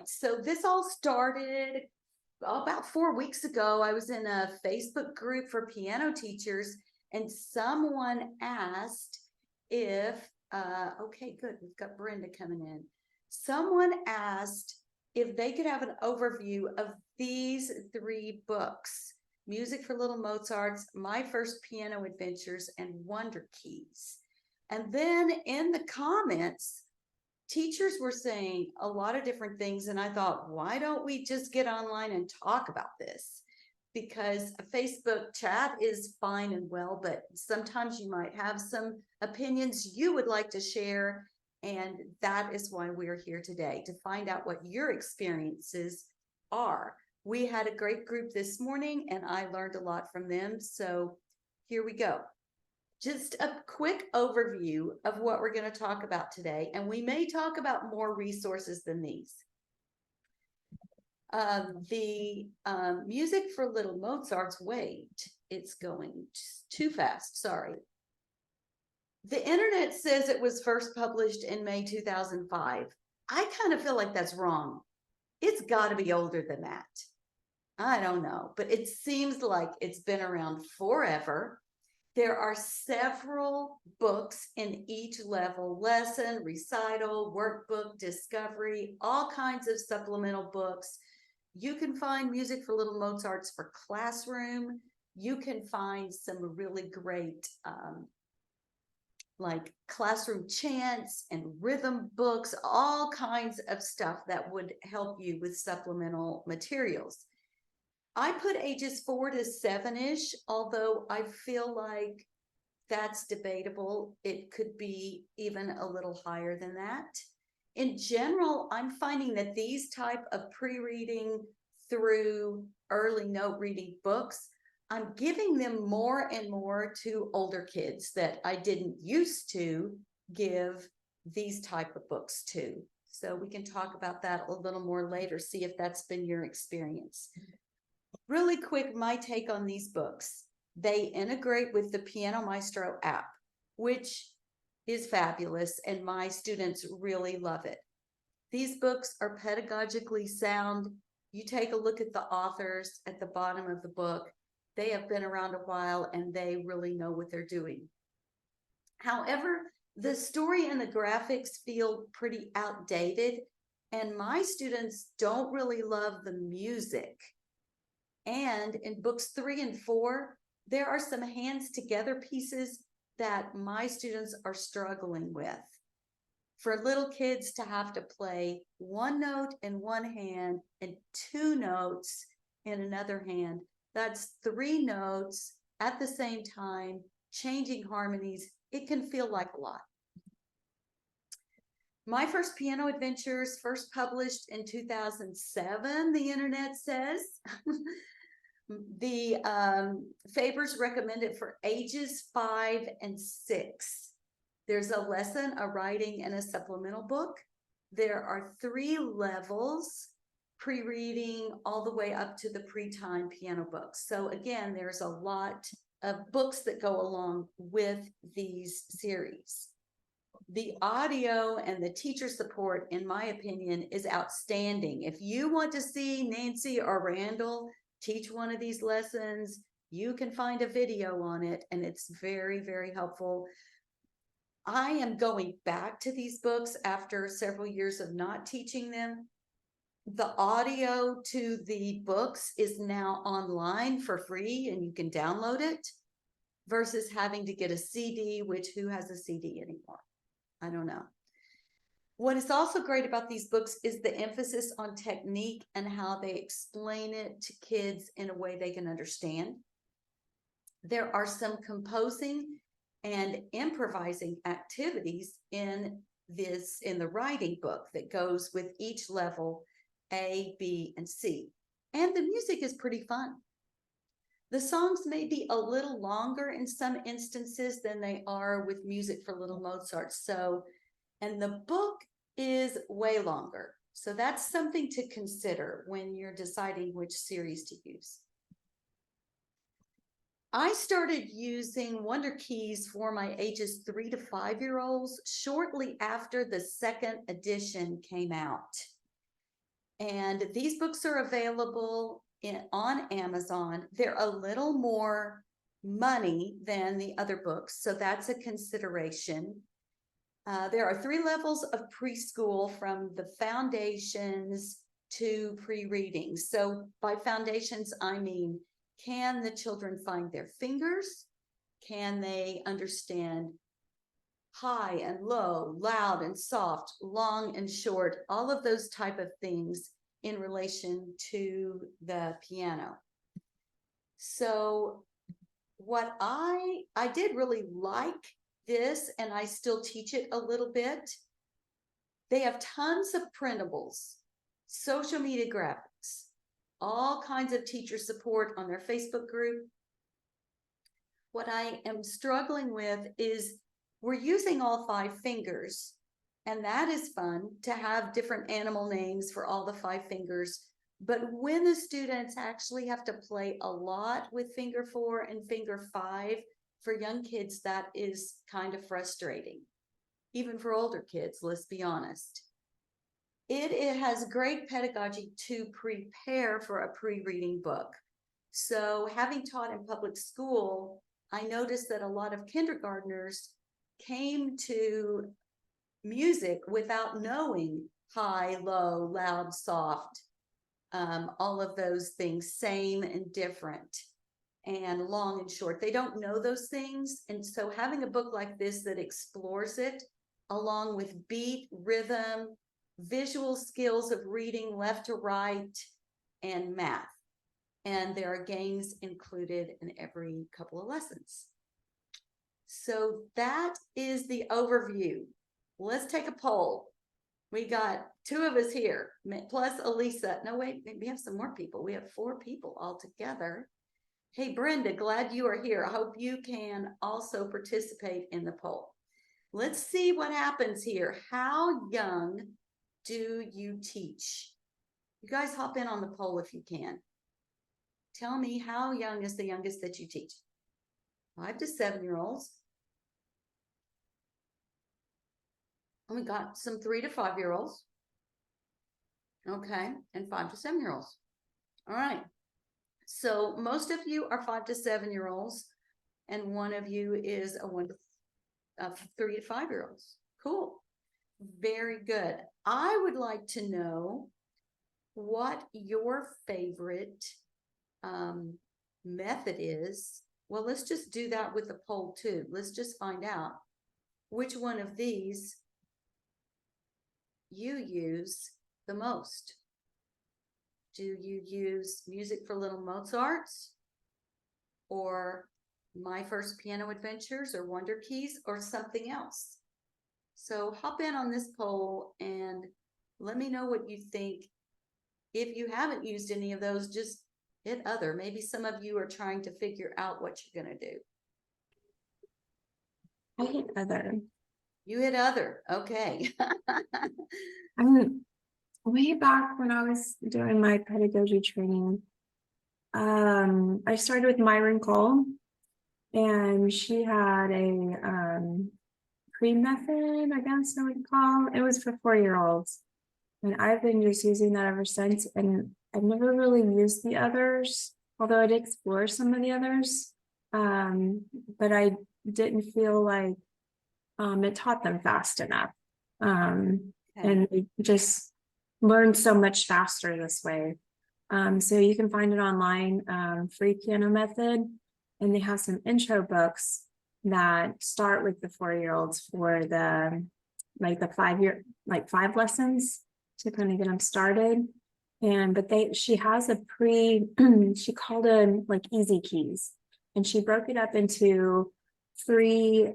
so this all started about 4 weeks ago. I was in a Facebook group for piano teachers, and someone asked if, okay, good, we've got Brenda coming in. Someone asked if they could have an overview of these 3 books: Music for Little Mozarts, My First Piano Adventures, and Wonder Keys. And then in the comments, teachers were saying a lot of different things, and I thought, why don't we just get online and talk about this? Because a Facebook chat is fine and well, but sometimes you might have some opinions you would like to share, and that is why we're here today, to find out what your experiences are. We had a great group this morning, and I learned a lot from them, so here we go. Just a quick overview of what we're going to talk about today, and we may talk about more resources than these. The Music for Little Mozart's, wait, it's going too fast, sorry. The internet says it was first published in May 2005. I kind of feel like that's wrong. It's got to be older than that. I don't know, but it seems like it's been around forever. There are several books in each level: lesson, recital, workbook, discovery, all kinds of supplemental books. You can find Music for Little Mozarts for classroom. You can find some really great like classroom chants and rhythm books, all kinds of stuff that would help you with supplemental materials. I put ages 4 to 7-ish, although I feel like that's debatable. It could be even a little higher than that. In general, I'm finding that these type of pre-reading through early note reading books, I'm giving them more and more to older kids that I didn't used to give these type of books to. So we can talk about that a little more later, see if that's been your experience. Really quick, my take on these books. They integrate with the Piano Maestro app, which is fabulous, and my students really love it. These books are pedagogically sound. You take a look at the authors at the bottom of the book. They have been around a while, and they really know what they're doing. However, the story and the graphics feel pretty outdated, and my students don't really love the music. And in books 3 and 4, there are some hands together pieces that my students are struggling with. For little kids to have to play 1 note in one hand and 2 notes in another hand, that's 3 notes at the same time, changing harmonies, it can feel like a lot. My First Piano Adventures, first published in 2007, the internet says. The Faber's recommend it for ages 5 and 6. There's a lesson, a writing, and a supplemental book. There are 3 levels, pre-reading all the way up to the pre-time piano books. So again, there's a lot of books that go along with these series. The audio and the teacher support, in my opinion, is outstanding. If you want to see Nancy or Randall teach one of these lessons, you can find a video on it, and it's very, very helpful. I am going back to these books after several years of not teaching them. The audio to the books is now online for free, and you can download it, versus having to get a CD, which who has a CD anymore? I don't know. What is also great about these books is the emphasis on technique and how they explain it to kids in a way they can understand. There are some composing and improvising activities in the writing book that goes with each level, A, B, and C. And the music is pretty fun. The songs may be a little longer in some instances than they are with Music for Little Mozart. And the book is way longer. So that's something to consider when you're deciding which series to use. I started using Wonder Keys for my ages 3 to 5-year-olds shortly after the 2nd edition came out. And these books are available on Amazon. They're a little more money than the other books, so that's a consideration. There are 3 levels of preschool, from the foundations to pre-reading. So by foundations, I mean, can the children find their fingers? Can they understand high and low, loud and soft, long and short, all of those type of things in relation to the piano? So what I did really like this, and I still teach it a little bit. They have tons of printables, social media graphics, all kinds of teacher support on their Facebook group. What I am struggling with is we're using all 5 fingers, and that is fun to have different animal names for all the 5 fingers. But when the students actually have to play a lot with finger 4 and finger 5, for young kids, that is kind of frustrating. Even for older kids, let's be honest. It has great pedagogy to prepare for a pre-reading book. So having taught in public school, I noticed that a lot of kindergartners came to music without knowing high, low, loud, soft, all of those things, same and different, and long and short. They don't know those things. And so having a book like this that explores it, along with beat, rhythm, visual skills of reading left to right, and math. And there are games included in every couple of lessons. So that is the overview. Let's take a poll. We got 2 of us here, plus Elisa. No, wait, we have some more people. We have 4 people all together. Hey, Brenda, glad you are here. I hope you can also participate in the poll. Let's see what happens here. How young do you teach? You guys hop in on the poll if you can. Tell me, how young is the youngest that you teach? 5 to 7-year-olds. And we got some 3 to 5-year-olds. Okay, and 5 to 7-year-olds. All right. So most of you are 5 to 7-year-olds, and one of you is a 3 to 5-year-olds. Cool. Very good. I would like to know what your favorite method is. Well, let's just do that with the poll too. Let's just find out which one of these you use the most. Do you use Music for Little Mozarts, or My First Piano Adventures, or Wonder Keys, or something else? So hop in on this poll and let me know what you think. If you haven't used any of those, just hit other. Maybe some of you are trying to figure out what you're going to do. I hit other. You hit other. Okay. I mean, way back when I was doing my pedagogy training, I started with Myron Cole, and she had a pre-method, I guess I would call. It was for 4-year-olds, and I've been just using that ever since. And I've never really used the others, although I did explore some of the others, but I didn't feel like it taught them fast enough. And they just learned so much faster this way. So you can find it online, free piano method, and they have some intro books that start with the 4-year-olds for the 5 lessons to kind of get them started. But she has a she called them like easy keys, and she broke it up into 3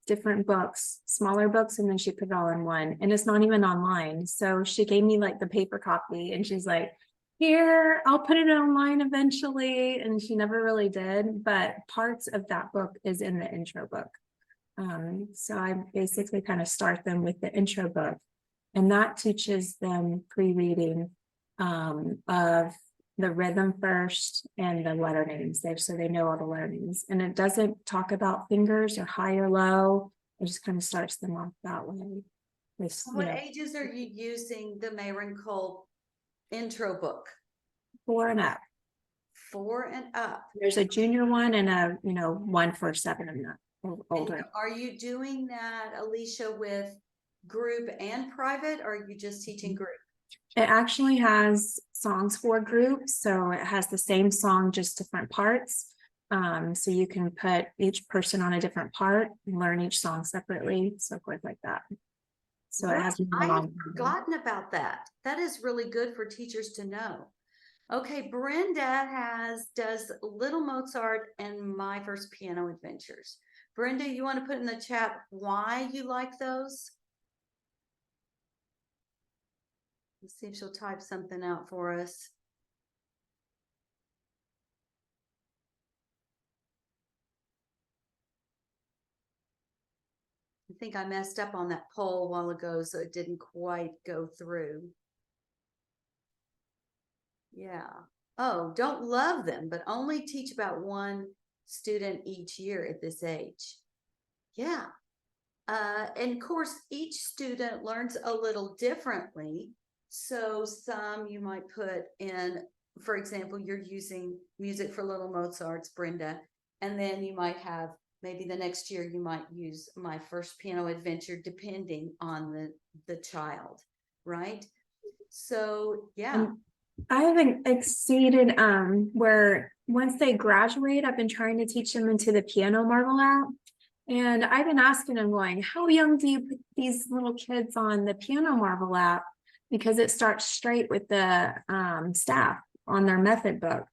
different books, smaller books, and then she put it all in one, and it's not even online. So she gave me like the paper copy, and she's like, here, I'll put it online eventually. And she never really did, but parts of that book is in the intro book. So I basically kind of start them with the intro book, and that teaches them pre-reading of the rhythm first and the letter names there, so they know all the letter names. And it doesn't talk about fingers or high or low. It just kind of starts them off that way. What ages are you using the Myron Cole intro book? 4 and up. 4 and up. There's a junior one and a, one for 7 and up, older. And are you doing that, Alicia, with group and private, or are you just teaching group? It actually has songs for groups, so it has the same song, just different parts. So you can put each person on a different part and learn each song separately, so forth like that. So it has. I have forgotten about that. That is really good for teachers to know. Okay, Brenda does Little Mozart and My First Piano Adventures. Brenda, you want to put in the chat why you like those? Let's see if she'll type something out for us. I think I messed up on that poll a while ago, so it didn't quite go through. Yeah. Oh, don't love them, but only teach about 1 student each year at this age. Yeah. And of course, each student learns a little differently. So some you might put in, for example, you're using Music for Little Mozart's, Brenda, and then you might have, maybe the next year you might use My First Piano Adventure, depending on the child, right? So yeah. And I haven't exceeded where once they graduate, I've been trying to teach them into the Piano Marvel app. And I've been asking them, going, how young do you put these little kids on the Piano Marvel app? Because it starts straight with the staff on their method book,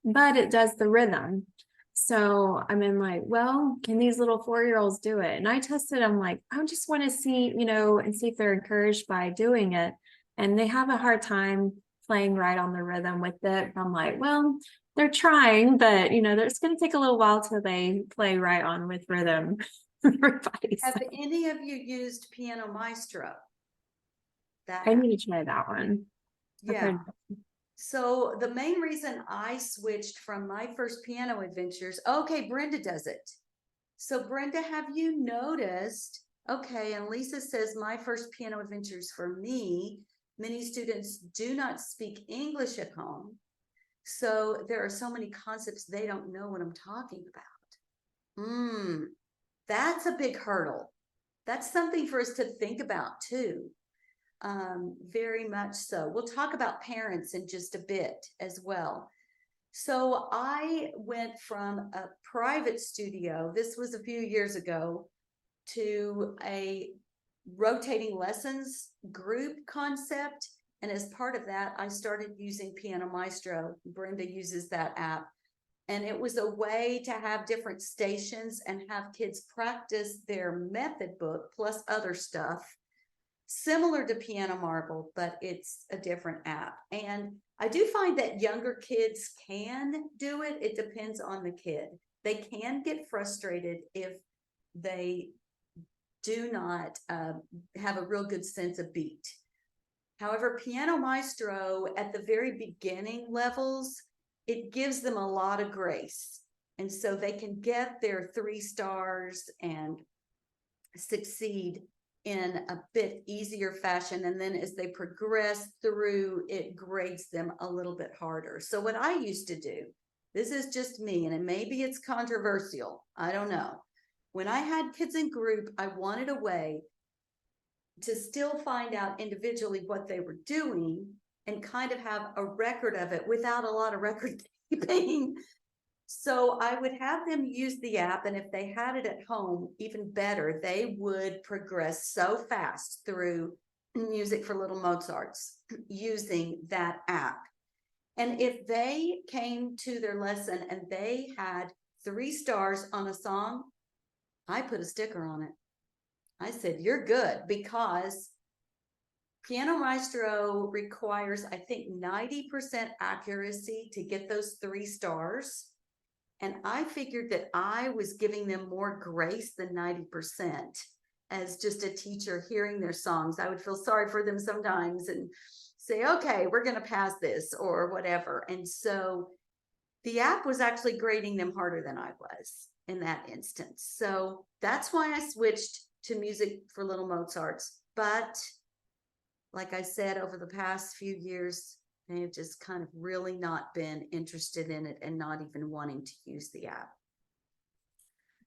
but it does the rhythm. So I'm in like, well, can these little 4-year-olds do it? And I tested them, like, I just want to see, and see if they're encouraged by doing it. And they have a hard time playing right on the rhythm with it. I'm like, well, they're trying, but it's going to take a little while till they play right on with rhythm. Have any of you used Piano Maestro? I need to try that one. Yeah. So the main reason I switched from My First Piano Adventures, okay, Brenda does it. So Brenda, have you noticed, okay, and Lisa says My First Piano Adventures for me, many students do not speak English at home. So there are so many concepts they don't know what I'm talking about. That's a big hurdle. That's something for us to think about too. Very much so. We'll talk about parents in just a bit as well. So I went from a private studio, this was a few years ago, to a rotating lessons group concept. And as part of that, I started using Piano Maestro. Brenda uses that app. And it was a way to have different stations and have kids practice their method book plus other stuff, similar to Piano Marble, but it's a different app. And I do find that younger kids can do it. It depends on the kid. They can get frustrated if they do not have a real good sense of beat. However, Piano Maestro at the very beginning levels, it gives them a lot of grace. And so they can get their 3 stars and succeed in a bit easier fashion. And then as they progress through, it grades them a little bit harder. So what I used to do, this is just me, and maybe it's controversial, I don't know. When I had kids in group, I wanted a way to still find out individually what they were doing and kind of have a record of it without a lot of record keeping. So I would have them use the app, and if they had it at home, even better, they would progress so fast through Music for Little Mozart's using that app. And if they came to their lesson and they had 3 stars on a song, I put a sticker on it. I said, you're good, because Piano Maestro requires, I think, 90% accuracy to get those 3 stars. And I figured that I was giving them more grace than 90%. As just a teacher hearing their songs, I would feel sorry for them sometimes and say, okay, we're going to pass this or whatever. And so the app was actually grading them harder than I was in that instance. So that's why I switched to Music for Little Mozart's. But like I said, over the past few years, They've just kind of really not been interested in it and not even wanting to use the app.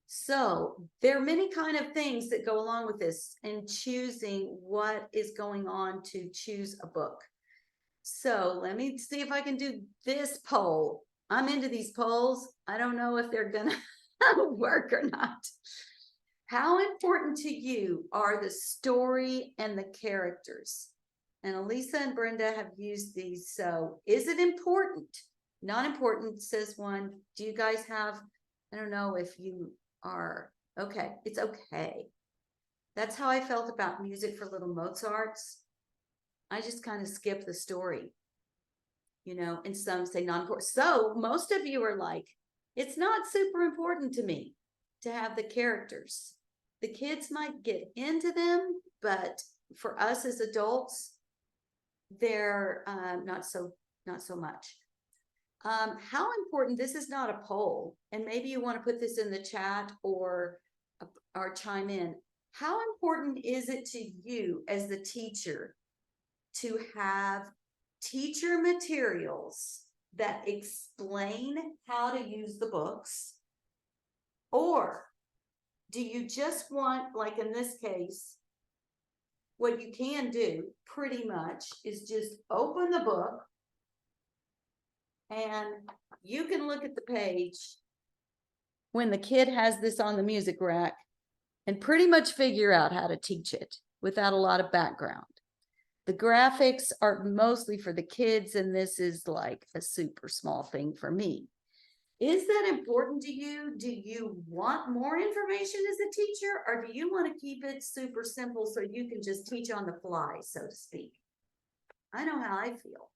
So there are many kind of things that go along with this and choosing what is going on to choose a book. So let me see if I can do this poll. I'm into these polls. I don't know if they're gonna work or not. How important to you are the story and the characters? And Elisa and Brenda have used these. So is it important? Not important, says one. Do you guys have, I don't know if you are, okay, it's okay. That's how I felt about Music for Little Mozarts. I just kind of skip the story, you know, and some say non-important. So most of you are like, it's not super important to me to have the characters. The kids might get into them, but for us as adults, they're not so much. How important, this is not a poll, and maybe you want to put this in the chat or chime in. How important is it to you as the teacher to have teacher materials that explain how to use the books? Or do you just want, like in this case, what you can do pretty much is just open the book and you can look at the page when the kid has this on the music rack and pretty much figure out how to teach it without a lot of background. The graphics are mostly for the kids, and this is like a super small thing for me. Is that important to you? Do you want more information as a teacher, or do you want to keep it super simple so you can just teach on the fly, so to speak? I know how I feel.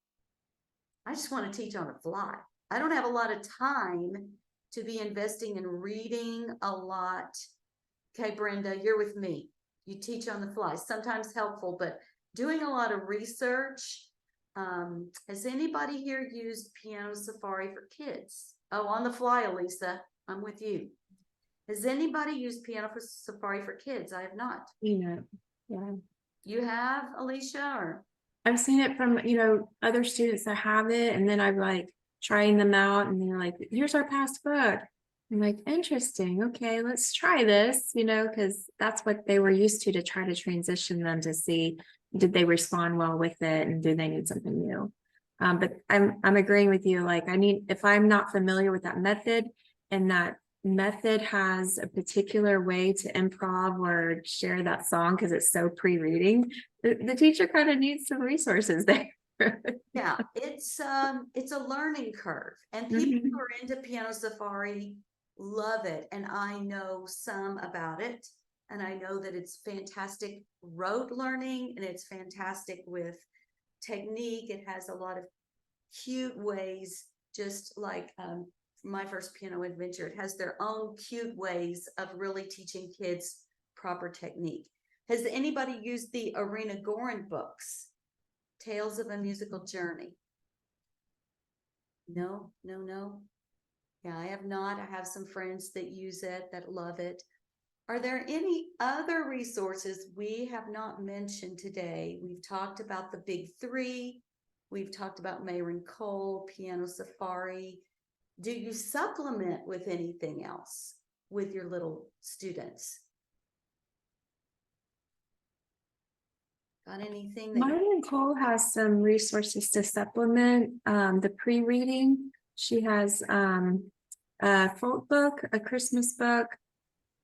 I just want to teach on the fly. I don't have a lot of time to be investing in reading a lot. Okay, Brenda, you're with me. You teach on the fly, sometimes helpful, but doing a lot of research. Has anybody here used Piano Safari for Kids? Oh, on the fly, Elisa, I'm with you. Has anybody used Piano for Safari for Kids? I have not. You know, yeah. You have, Alicia, or? I've seen it from, other students that have it, and then I'm like trying them out, and they're like, here's our past book. I'm like, interesting. Okay, let's try this, because that's what they were used to try to transition them to see, did they respond well with it, and do they need something new? But I'm agreeing with you. Like, if I'm not familiar with that method, and that method has a particular way to improv or share that song because it's so pre-reading, the teacher kind of needs some resources there. Yeah, it's a learning curve, and people who are into Piano Safari love it, and I know some about it, and I know that it's fantastic rote learning, and it's fantastic with technique. It has a lot of cute ways, just like my first piano adventure. It has their own cute ways of really teaching kids proper technique. Has anybody used the Arena Gorin books? Tales of a Musical Journey? No. Yeah, I have not. I have some friends that use it, that love it. Are there any other resources we have not mentioned today? We've talked about the big three. We've talked about Mayron Cole, Piano Safari. Do you supplement with anything else with your little students? Got anything that Myron Cole has some resources to supplement the pre-reading. She has a folk book, a Christmas book,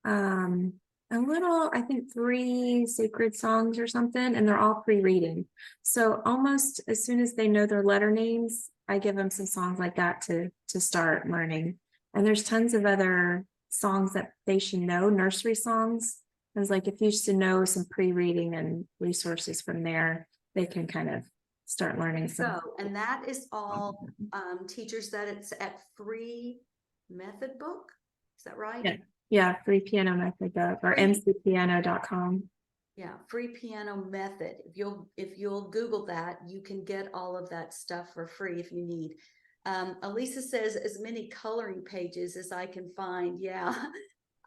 a little, I think 3 sacred songs or something, and they're all pre-reading. So almost as soon as they know their letter names, I give them some songs like that to start learning. And there's tons of other songs that they should know, nursery songs. I was like, if you should know some pre-reading and resources from there, they can kind of start learning some. So, and that is all teachers that it's at Free Method Book. Is that right? Yeah, Free Piano Method book, or mcpiano.com. Yeah, Free Piano Method. If you'll Google that, you can get all of that stuff for free if you need. Elisa says as many coloring pages as I can find. Yeah,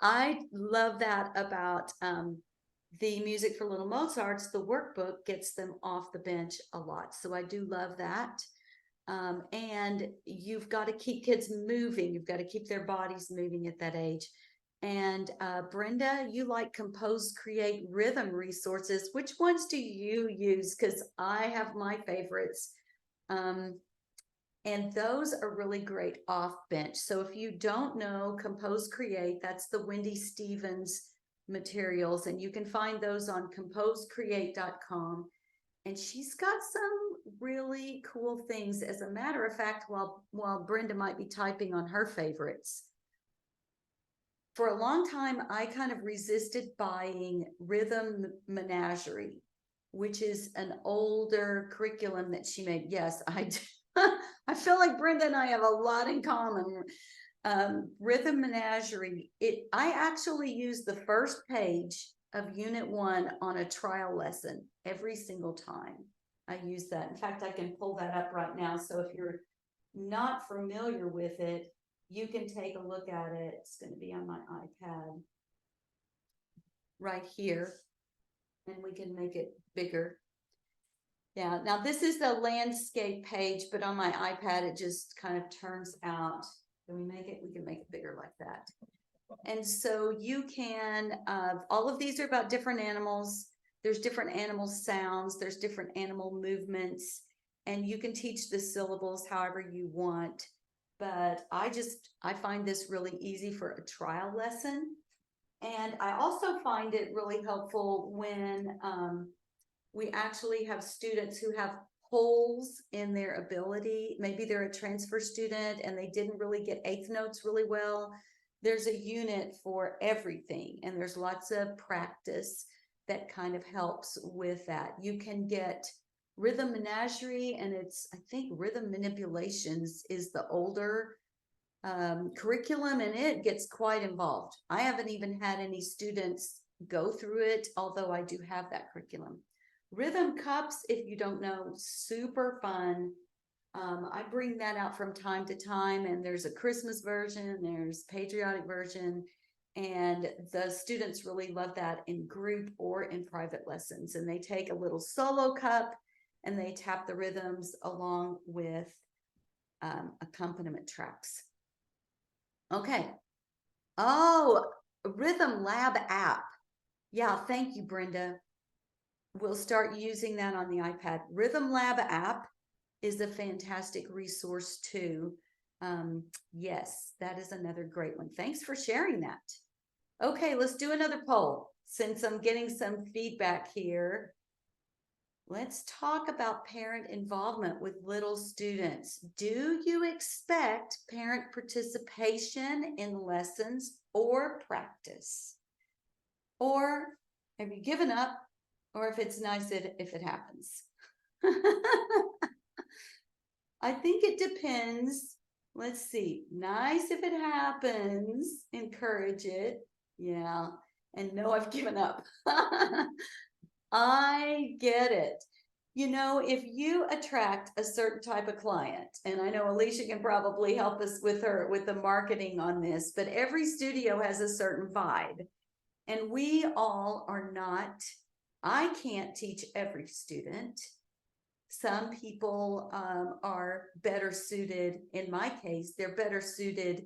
I love that about the Music for Little Mozarts. The workbook gets them off the bench a lot. So I do love that. And you've got to keep kids moving. You've got to keep their bodies moving at that age. And Brenda, you like Compose, Create, Rhythm resources. Which ones do you use? Because I have my favorites. And those are really great off bench. So if you don't know Compose, Create, that's the Wendy Stevens materials, and you can find those on composecreate.com. And she's got some really cool things. As a matter of fact, while Brenda might be typing on her favorites, for a long time, I kind of resisted buying Rhythm Menagerie, which is an older curriculum that she made. Yes, I do. I feel like Brenda and I have a lot in common. Rhythm Menagerie, I actually use the first page of Unit 1 on a trial lesson every single time I use that. In fact, I can pull that up right now. So if you're not familiar with it, you can take a look at it. It's going to be on my iPad right here, and we can make it bigger. Yeah, now this is the landscape page, but on my iPad, it just kind of turns out. Can we make it? We can make it bigger like that. And so you can, all of these are about different animals. There's different animal sounds. There's different animal movements, and you can teach the syllables however you want. But I find this really easy for a trial lesson. And I also find it really helpful when we actually have students who have holes in their ability. Maybe they're a transfer student and they didn't really get eighth notes really well. There's a unit for everything, and there's lots of practice that kind of helps with that. You can get Rhythm Menagerie, and I think Rhythm Manipulations is the older curriculum, and it gets quite involved. I haven't even had any students go through it, although I do have that curriculum. Rhythm Cups, if you don't know, super fun. I bring that out from time to time, and there's a Christmas version, there's patriotic version, and the students really love that in group or in private lessons. And they take a little solo cup and they tap the rhythms along with accompaniment tracks. Okay. Oh, Rhythm Lab app. Yeah, thank you, Brenda. We'll start using that on the iPad. Rhythm Lab app is a fantastic resource too. Yes, that is another great one. Thanks for sharing that. Okay, let's do another poll. Since I'm getting some feedback here, let's talk about parent involvement with little students. Do you expect parent participation in lessons or practice? Or have you given up? Or if it's nice if it happens? I think it depends. Let's see. Nice if it happens. Encourage it. Yeah. And no, I've given up. I get it. You know, if you attract a certain type of client, and I know Alicia can probably help us with the marketing on this, but every studio has a certain vibe. And we all are not, I can't teach every student. Some people are better suited, in my case, they're better suited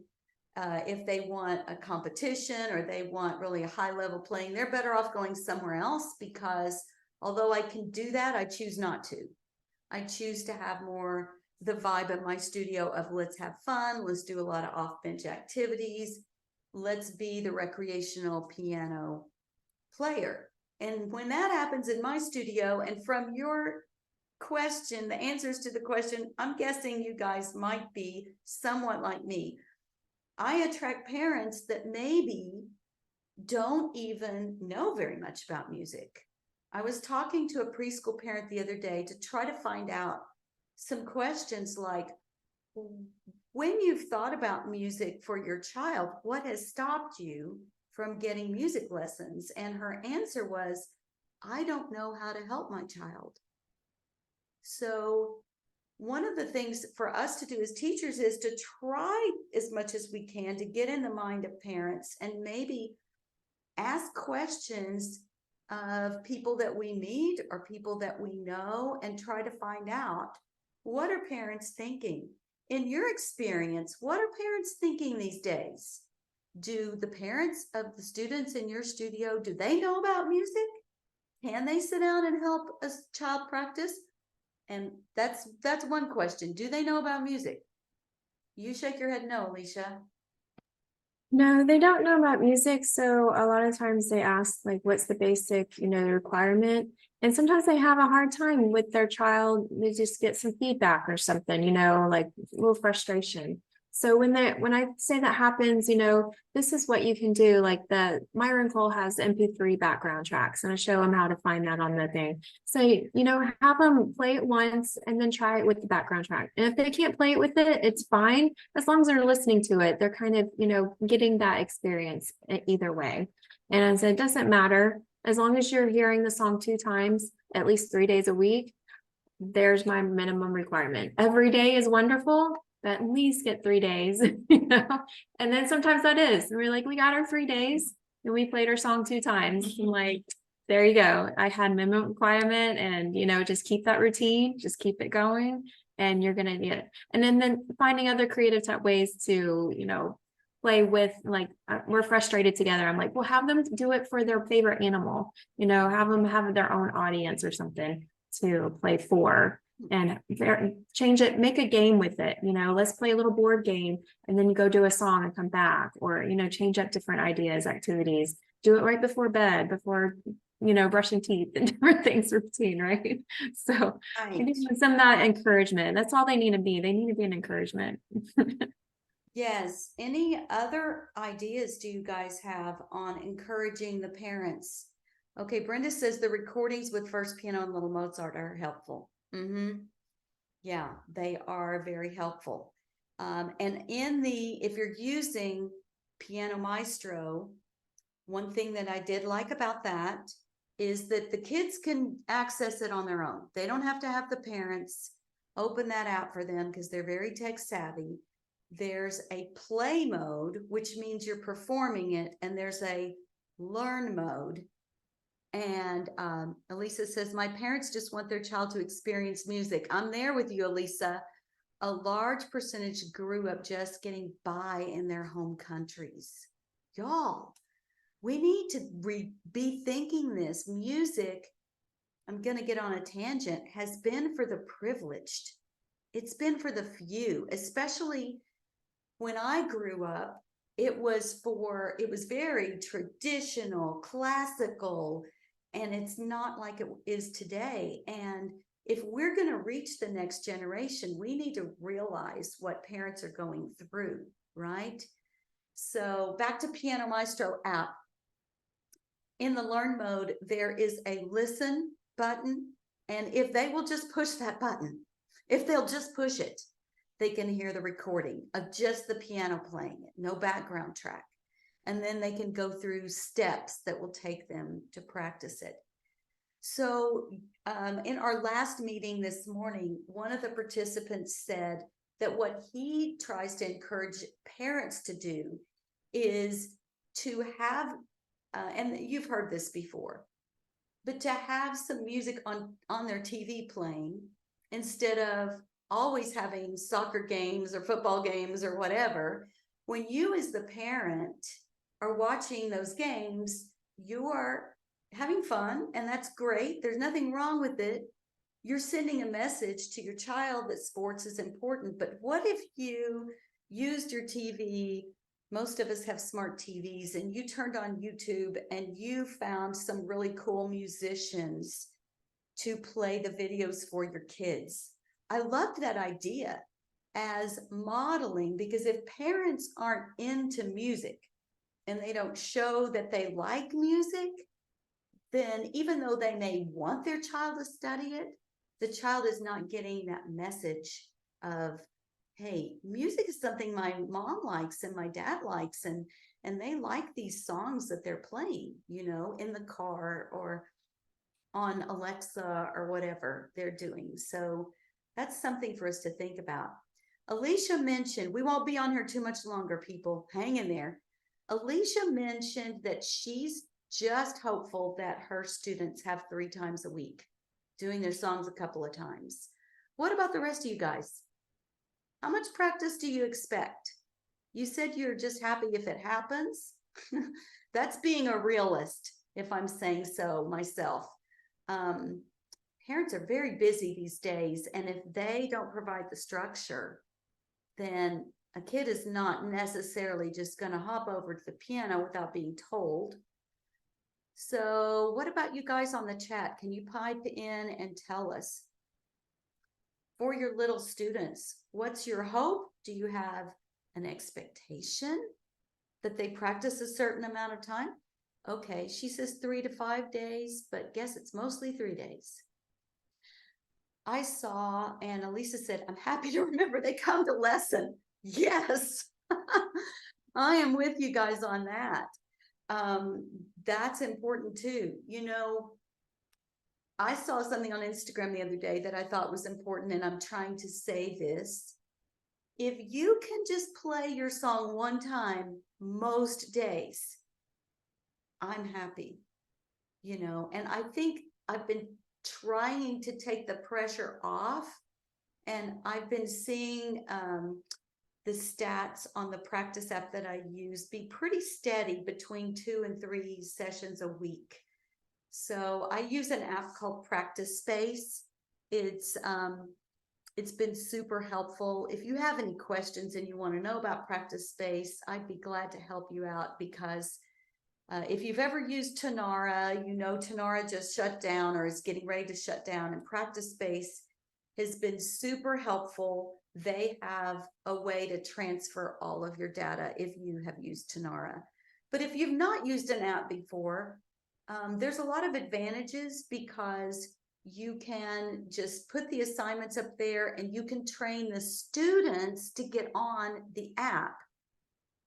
if they want a competition or they want really a high level playing, they're better off going somewhere else, because although I can do that, I choose not to. I choose to have more the vibe of my studio of let's have fun, let's do a lot of off-bench activities, let's be the recreational piano player. And when that happens in my studio, and from your question, the answers to the question, I'm guessing you guys might be somewhat like me. I attract parents that maybe don't even know very much about music. I was talking to a preschool parent the other day to try to find out some questions like, when you've thought about music for your child, what has stopped you from getting music lessons? And her answer was, I don't know how to help my child. So one of the things for us to do as teachers is to try as much as we can to get in the mind of parents and maybe ask questions of people that we meet or people that we know and try to find out What are parents thinking? In your experience, what are parents thinking these days? Do the parents of the students in your studio, do they know about music? Can they sit down and help a child practice? And that's one question. Do they know about music? You shake your head no, Alicia. No, they don't know about music, so a lot of times they ask like, what's the basic, the requirement? And sometimes they have a hard time with their child. They just get some feedback or something, like a little frustration. So when I say that happens, this is what you can do. Like Myron Cole has MP3 background tracks, and I show them how to find that on the thing. So, have them play it once and then try it with the background track. And if they can't play it with it, it's fine. As long as they're listening to it, they're kind of, getting that experience either way. And so it doesn't matter. As long as you're hearing the song 2 times, at least 3 days a week, there's my minimum requirement. Every day is wonderful, but at least get 3 days, And then sometimes that is, and we're like, we got our 3 days and we played our song 2 times. I'm like, there you go. I had minimum requirement, and just keep that routine, just keep it going, and you're gonna get it. And then finding other creative type ways to, play with, like, we're frustrated together. I'm like, well, have them do it for their favorite animal, have them have their own audience or something to play for, and change it, make a game with it. Let's play a little board game, and then you go do a song and come back, or change up different ideas, activities. Do it right before bed, before brushing teeth and different things routine, right? So I Right. think some of that encouragement, that's all they need to be. They need to be an encouragement. Yes. Any other ideas do you guys have on encouraging the parents? Okay, Brenda says the recordings with First Piano and Little Mozart are helpful. Yeah, they are very helpful. And if you're using Piano Maestro, one thing that I did like about that is that the kids can access it on their own. They don't have to have the parents open that out for them because they're very tech savvy. There's a play mode, which means you're performing it, and there's a learn mode. And Elisa says, my parents just want their child to experience music. I'm there with you, Elisa. A large percentage grew up just getting by in their home countries. Y'all, we need to be thinking this. Music, I'm going to get on a tangent, has been for the privileged. It's been for the few, especially when I grew up. It was very traditional, classical, and it's not like it is today. And if we're going to reach the next generation, we need to realize what parents are going through, right? So back to Piano Maestro app. In the learn mode, there is a listen button. And if they will just push that button, if they'll just push it, they can hear the recording of just the piano playing it, no background track. And then they can go through steps that will take them to practice it. So in our last meeting this morning, one of the participants said that what he tries to encourage parents to do is to have, and you've heard this before, but to have some music on their TV playing instead of always having soccer games or football games or whatever. When you as the parent are watching those games, you are having fun, and that's great. There's nothing wrong with it. You're sending a message to your child that sports is important. But what if you used your TV? Most of us have smart TVs, and you turned on YouTube and you found some really cool musicians to play the videos for your kids. I loved that idea as modeling, because if parents aren't into music and they don't show that they like music, then even though they may want their child to study it, the child is not getting that message of, hey, music is something my mom likes and my dad likes, and they like these songs that they're playing, in the car or on Alexa or whatever they're doing. So that's something for us to think about. Alicia mentioned, we won't be on here too much longer, people, hang in there. Alicia mentioned that she's just hopeful that her students have 3 times a week doing their songs a couple of times. What about the rest of you guys? How much practice do you expect? You said you're just happy if it happens. That's being a realist, if I'm saying so myself. Um, Parents are very busy these days, and if they don't provide the structure, then a kid is not necessarily just going to hop over to the piano without being told. So, what about you guys on the chat? Can you pipe in and tell us, for your little students, what's your hope? Do you have an expectation that they practice a certain amount of time? Okay, she says 3 to 5 days, but guess it's mostly 3 days. I saw, and Elisa said, I'm happy to remember they come to lesson. Yes, I am with you guys on that. That's important too. You know, I saw something on Instagram the other day that I thought was important, and I'm trying to say this. If you can just play your song one time most days, I'm happy, you know, and I think I've been trying to take the pressure off, and I've been seeing the stats on the practice app that I use be pretty steady between 2 and 3 sessions a week. So I use an app called Practice Space. It's been super helpful. If you have any questions and you want to know about Practice Space, I'd be glad to help you out, because if you've ever used Tanara, you know Tanara just shut down or is getting ready to shut down, and Practice Space has been super helpful. They have a way to transfer all of your data if you have used Tanara. But if you've not used an app before, there's a lot of advantages, because you can just put the assignments up there and you can train the students to get on the app.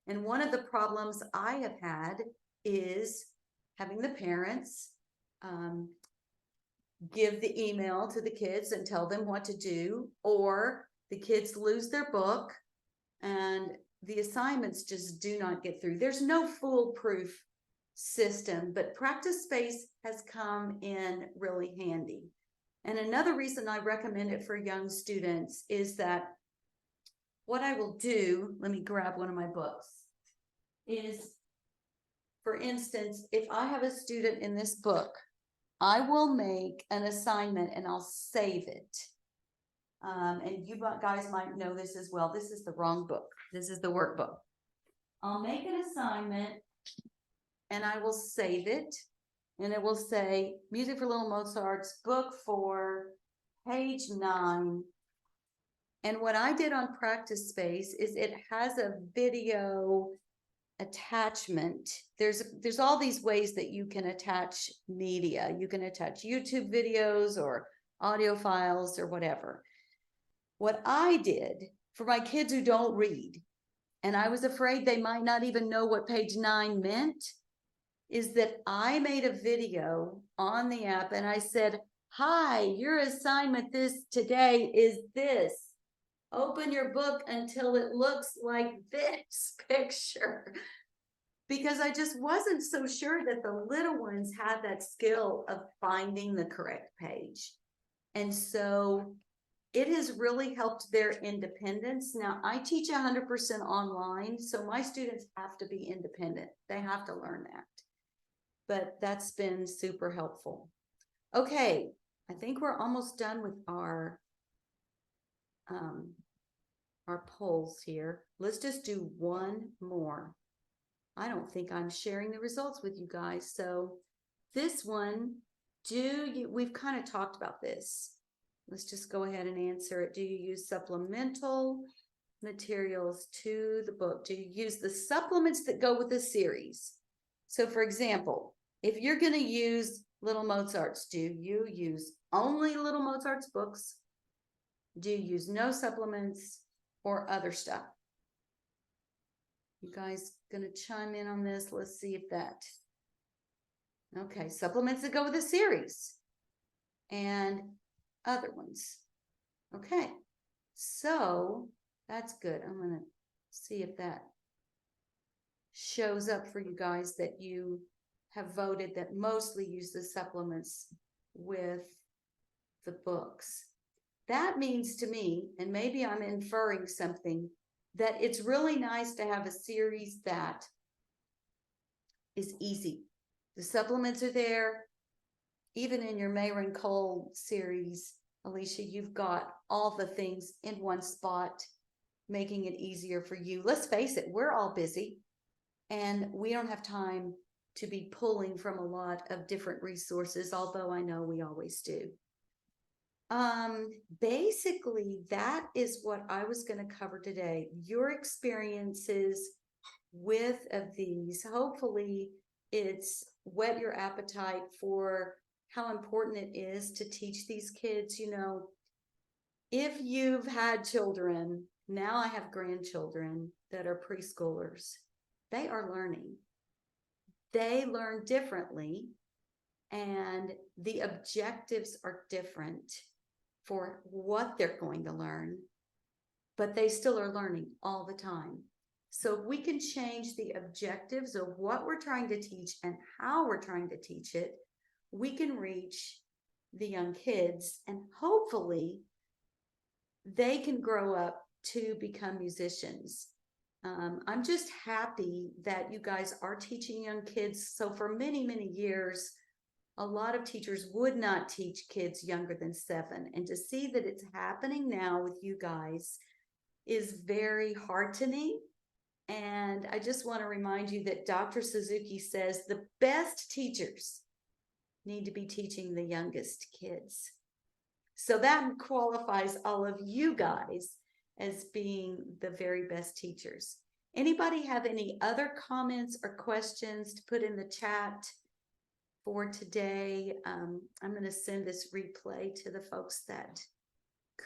And one of the problems I have had is having the parents give the email to the kids and tell them what to do, or the kids lose their book and the assignments just do not get through. There's no foolproof system, but Practice Space has come in really handy. And another reason I recommend it for young students is that what I will do, let me grab one of my books, is, for instance, if I have a student in this book, I will make an assignment and I'll save it. And you guys might know this as well. This is the wrong book. This is the workbook. I'll make an assignment and I will save it. And it will say Music for Little Mozart's book 4, page 9. And what I did on Practice Space is it has a video attachment. There's all these ways that you can attach media. You can attach YouTube videos or audio files or whatever. What I did for my kids who don't read, and I was afraid they might not even know what page 9 meant, is that I made a video on the app and I said, hi, your assignment today is this. Open your book until it looks like this picture. Because I just wasn't so sure that the little ones had that skill of finding the correct page. And so it has really helped their independence. Now, I teach 100% online, so my students have to be independent. They have to learn that. But that's been super helpful. Okay, I think we're almost done with our polls here. Let's just do one more. I don't think I'm sharing the results with you guys. So this one, we've kind of talked about this. Let's just go ahead and answer it. Do you use supplemental materials to the book? Do you use the supplements that go with the series? So for example, if you're going to use Little Mozart's, do you use only Little Mozart's books? Do you use no supplements or other stuff? You guys gonna chime in on this? Let's see if that. Okay, supplements that go with the series and other ones. Okay, so that's good. I'm gonna see if that shows up for you guys, that you have voted that mostly use the supplements with the books. that means to me, and maybe I'm inferring something, that it's really nice to have a series that is easy. The supplements are there. Even in your Mayron Cole series, Alicia, you've got all the things in one spot, making it easier for you. Let's face it, we're all busy and we don't have time to be pulling from a lot of different resources, although I know we always do. Basically, that is what I was going to cover today. Your experiences with of these. Hopefully, it's whet your appetite for how important it is to teach these kids. You know, if you've had children, now I have grandchildren that are preschoolers, they are learning. They learn differently, and the objectives are different for what they're going to learn, but they still are learning all the time. So if we can change the objectives of what we're trying to teach and how we're trying to teach it, we can reach the young kids, and hopefully they can grow up to become musicians. I'm just happy that you guys are teaching young kids. So for many, many years, a lot of teachers would not teach kids younger than 7. And to see that it's happening now with you guys is very heartening. And I just want to remind you that Dr. Suzuki says the best teachers need to be teaching the youngest kids. So that qualifies all of you guys as being the very best teachers. Anybody have any other comments or questions to put in the chat for today? I'm going to send this replay to the folks that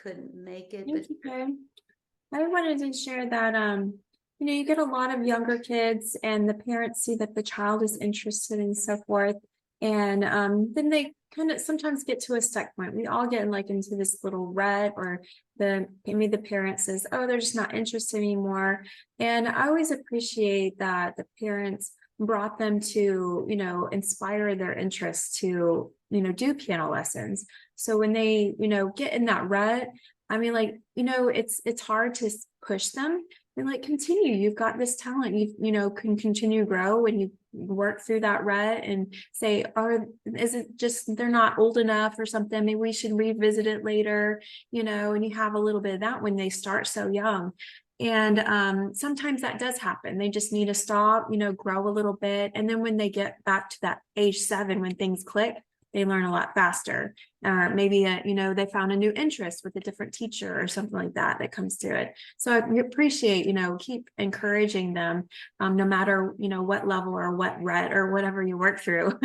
couldn't make it. Thank you, Karen. I wanted to share that, you get a lot of younger kids and the parents see that the child is interested and so forth. And then they kind of sometimes get to a stuck point. We all get like into this little rut, or maybe the parent says, oh, they're just not interested anymore. And I always appreciate that the parents brought them to, inspire their interest to, do piano lessons. So when they, get in that rut, I mean, it's hard to push them and continue. You've got this talent, can continue to grow when you work through that rut and say, is it just they're not old enough or something? Maybe we should revisit it later, and you have a little bit of that when they start so young. And sometimes that does happen. They just need to stop, grow a little bit. And then when they get back to that age 7, when things click, they learn a lot faster. Or maybe, they found a new interest with a different teacher or something like that comes to it. So I appreciate, keep encouraging them, no matter, what level or what rut or whatever you work through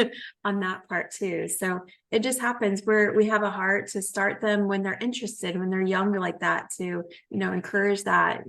on that part too. So it just happens where we have a heart to start them when they're interested, when they're younger like that, to, encourage that,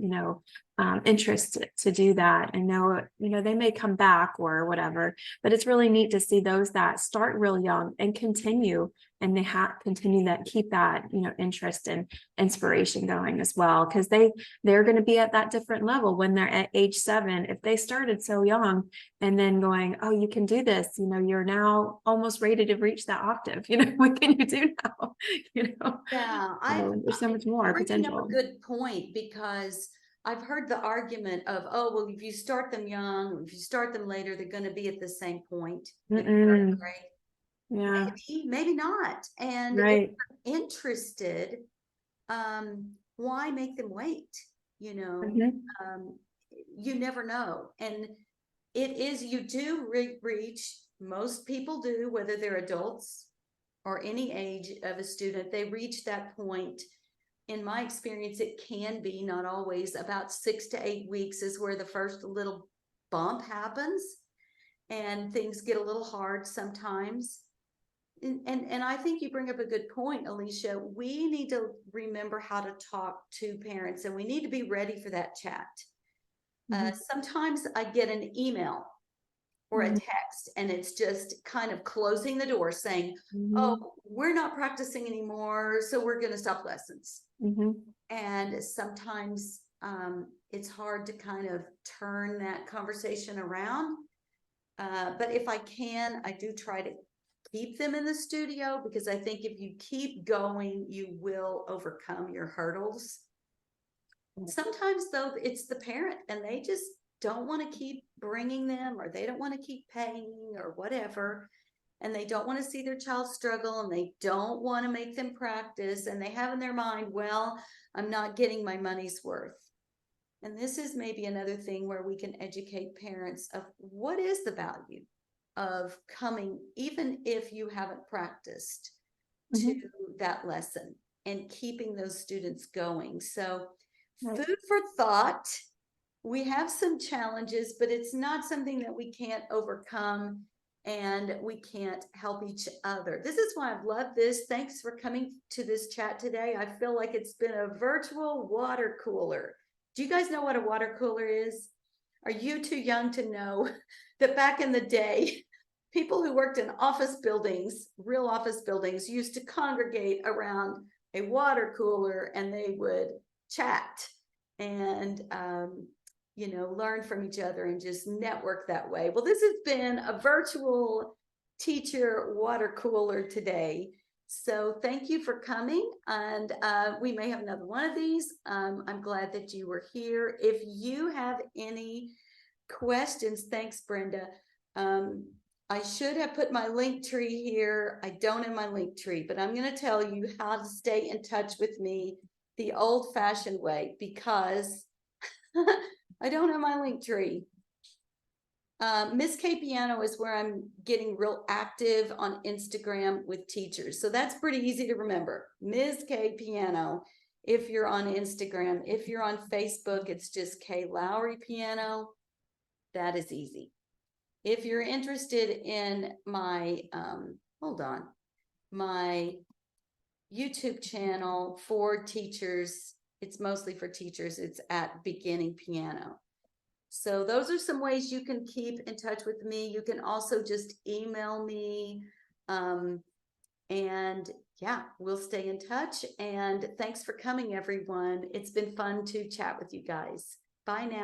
interest to do that. And know, they may come back or whatever, but it's really neat to see those that start real young and continue, and they continue that, keep that, interest and inspiration going as well, because they're going to be at that different level when they're at age 7. If they started so young and then going, oh, you can do this, you're now almost ready to reach that octave, what can you do now? Yeah, There's so much more potential. A good point, because I've heard the argument of, oh, well, if you start them young, if you start them later, they're going to be at the same point. Yeah, maybe not. And right. if you're interested, why make them wait? You never know. And it is, you do reach, most people do, whether they're adults or any age of a student, they reach that point. In my experience, it can be, not always, about 6 to 8 weeks is where the first little bump happens, and things get a little hard sometimes. And I think you bring up a good point, Alicia. We need to remember how to talk to parents, and we need to be ready for that chat. Sometimes I get an email or a text, and it's just kind of closing the door saying, oh, we're not practicing anymore, so we're going to stop lessons. And sometimes it's hard to kind of turn that conversation around. But if I can, I do try to keep them in the studio, because I think if you keep going, you will overcome your hurdles. Sometimes though, it's the parent and they just don't want to keep bringing them, or they don't want to keep paying or whatever. And they don't want to see their child struggle, and they don't want to make them practice. And they have in their mind, well, I'm not getting my money's worth. And this is maybe another thing where we can educate parents of what is the value of coming, even if you haven't practiced, to that lesson and keeping those students going. So Right. food for thought. We have some challenges, but it's not something that we can't overcome, and we can't help each other. This is why I've loved this. Thanks for coming to this chat today. I feel like it's been a virtual water cooler. Do you guys know what a water cooler is? Are you too young to know that back in the day, people who worked in office buildings, real office buildings, used to congregate around a water cooler, and they would chat and learn from each other and just network that way. Well, this has been a virtual teacher water cooler today. So thank you for coming, and we may have another one of these. I'm glad that you were here. If you have any questions, thanks, Brenda. I should have put my link tree here. I don't have my link tree, but I'm going to tell you how to stay in touch with me the old-fashioned way, because I don't have my link tree. Miss K Piano is where I'm getting real active on Instagram with teachers. So that's pretty easy to remember. Ms. K Piano, if you're on Instagram. If you're on Facebook, it's just K Lowry Piano. That is easy. If you're interested in my, my YouTube channel for teachers, it's mostly for teachers. It's at Beginning Piano. So those are some ways you can keep in touch with me. You can also just email me. And yeah, we'll stay in touch. And thanks for coming, everyone. It's been fun to chat with you guys. Bye now.